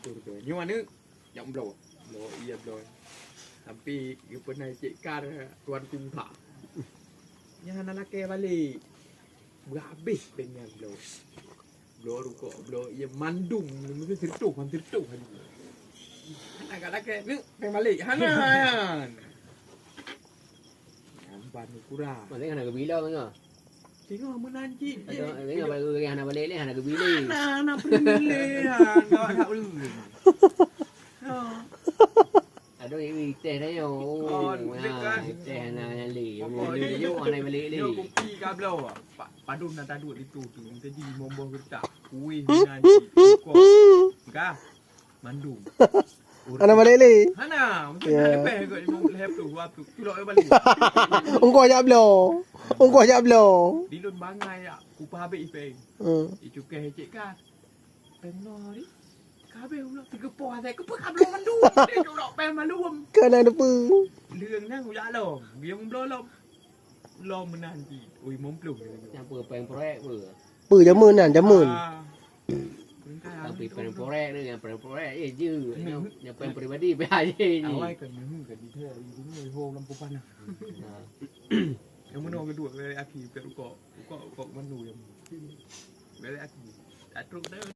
betul tu. Ni mana yang blow. Blow iya blow. Tapi dia pernah cekar tuan kumpa. Yang anak laki balik. Berhabis dengan blow. Blow rukuk blow ia mandung mesti tertuh hari. Anak laki ni pengen balik. Hanan. Nampan kurang. Mana kan nak bila kan? Tengok menanjik. Tengok balik anak balik ni anak bila. Anak pilih kau tak perlu. Ada yang teh dah yo. Teh anak nyali. Dia yo anak balik ni. Yo kopi kablau ah. Padum nak taduk itu tu. Tadi momboh gertak. Kuih menanjik. Kah? Mandum. Anak balik ni. Hana, mungkin ada peh kot lep tu, waktu tulok balik. Ungkau ajak blow. Ungkau ajak blow. Dilun bangai ya, upah habis ipeng. Itu ke hecek kan. Pengno ni. Kabe ulah tiga poh saya ke pekak belum mandu. Dia jolok pen malum. Kena depa. Leung nang ujak lom. Biang blolom. Lom menanti. Oi momplung. Apa pen proyek apa? Apa jamun kan, jamun. Tapi pen proyek ni yang pen proyek je. Yang pen peribadi pe aje ni. Awai kan ni kan di dia ini ho lampu panah. Yang mana kedua dari aki perukok. Ukok manu yang. Dari aki. Tak teruk dah.